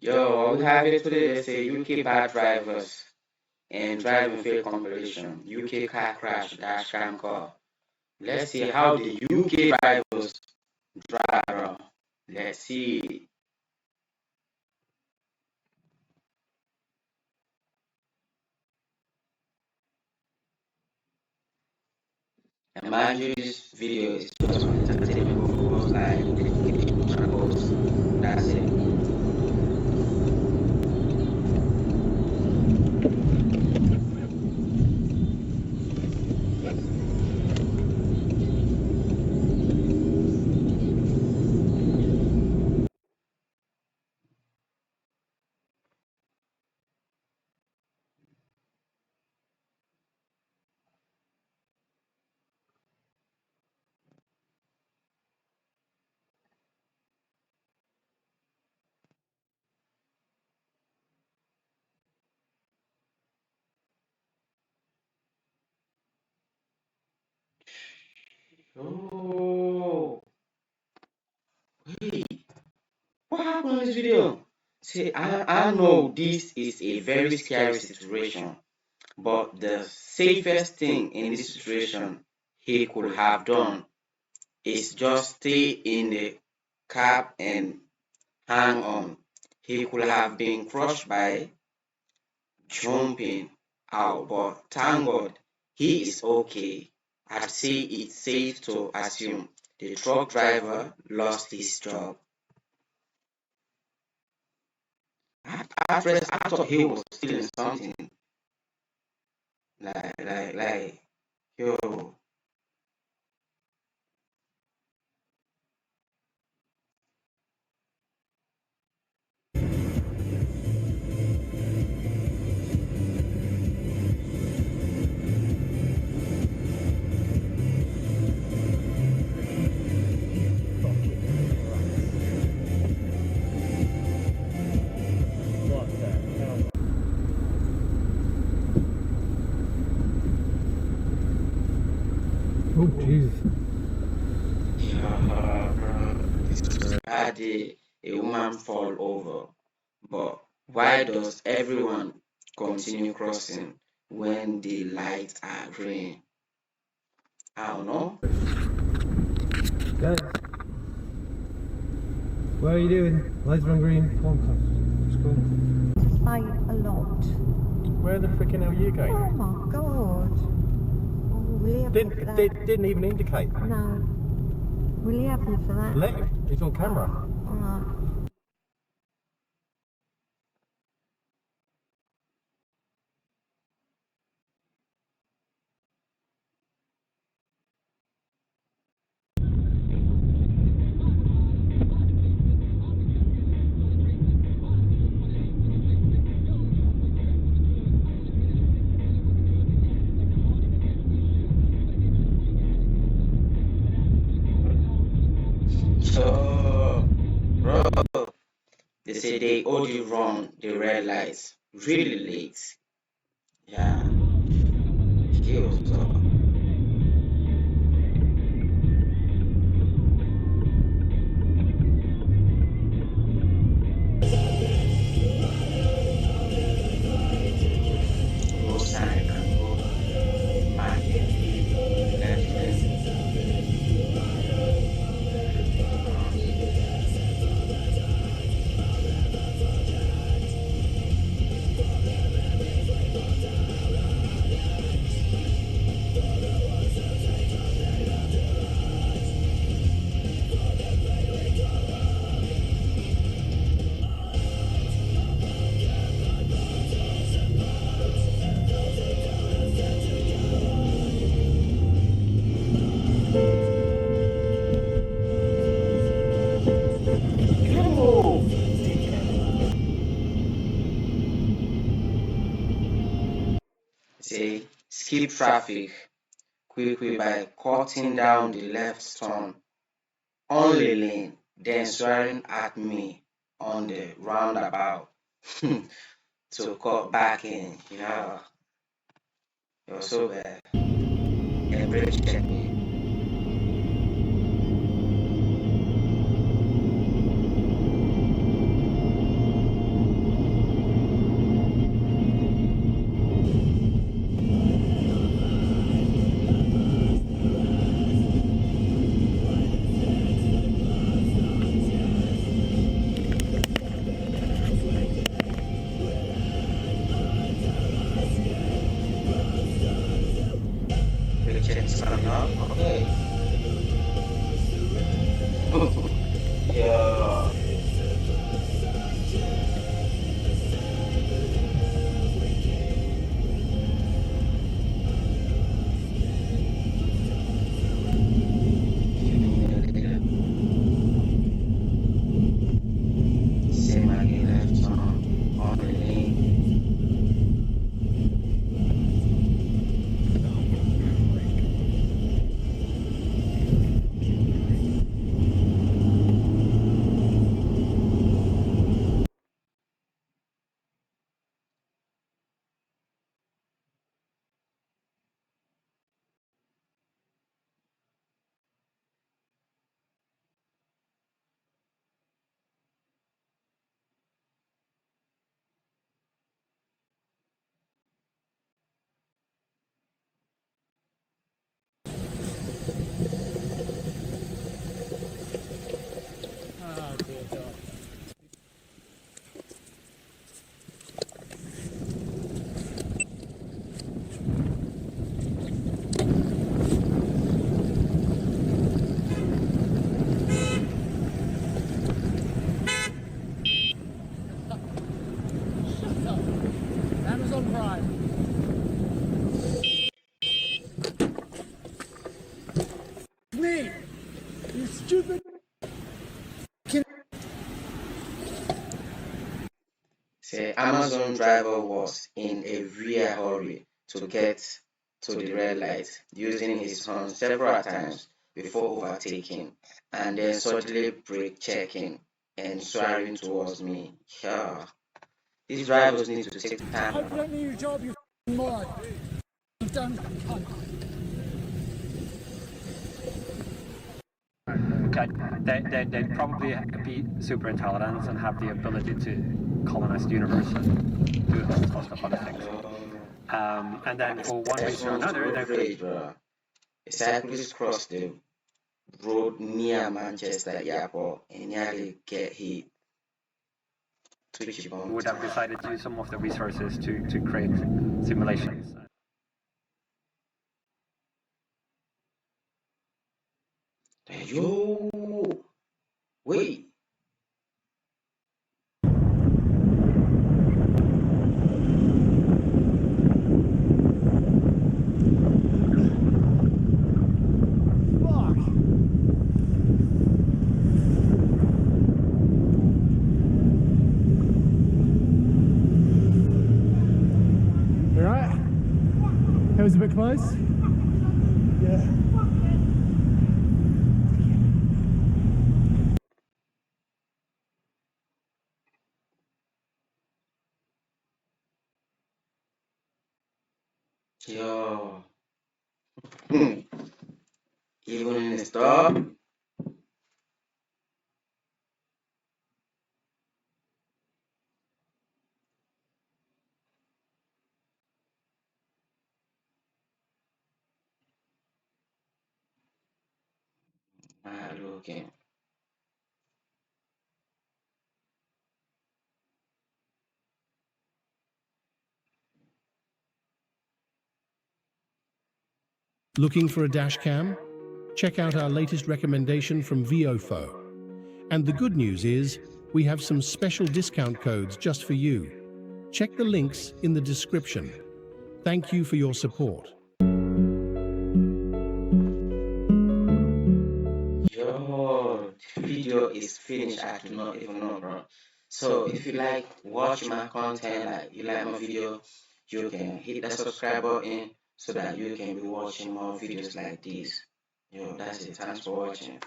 Yo, we have it today. They say UK bad drivers and driving fail compilation. UK car crash dashcam car. Let's see how the UK drivers drive. Let's see. And mind you, this video is just for entertainment purpose, like education purpose. That's it. Oh, hey, what happened in this video? See, I know this is a very scary situation. But the safest thing in this situation he could have done is just stay in the cab and hang on. He could have been crushed by jumping out, but thank God he is okay. I'd say it's safe to assume the truck driver lost his job. At first, I thought he was stealing something. Yo. Oh, Jesus. Yeah, bro. This was had a woman fall over. But why does everyone continue crossing when the lights are green? I don't know. Guys, what are you doing? Lights are on green. Come on, come. Let's go. Fight a lot. Where the freaking hell are you going? Oh my god. Oh, will he have me for that? Didn't even indicate. No. Will he have me for that? Let him. He's on camera. Alright. So, bro, they say they only run the red lights really late. Yeah, he was road sign and road marking left lane. Yo! Say skip traffic quickly by cutting down the left turn only lane, then swearing at me on the roundabout to cut back in. Yeah, it was so bad. And brake check me. Right. Me, you stupid. Say Amazon driver was in a real hurry to get to the red light, using his horn several times before overtaking, and then suddenly brake checking and swerving towards me. Yeah, these drivers need to take I time. don't need your job, you moron. You dumb cunt. Okay, they'd probably be super intelligent and have the ability to colonize the universe and do lots of other things. And then for one There's reason or one another, road they're rage, bro. A cyclist crossed the road near Manchester Airport and nearly get hit. Twitchy would have bump. decided to use some of the resources to create simulations. Yo, wait. Fuck. You right? That was a bit close? Yeah. Yo. Even in the store. Okay. Looking for a dash cam? Check out our latest recommendation from VOFO. And the good news is, we have some special discount codes just for you. Check the links in the description. Thank you for your support. Yo, the video is finished. I do not even know, bro. So if you like watch my content, like you like my video, you can hit the subscribe button so that you can be watching more videos like this. Yo, that's it. Thanks for watching.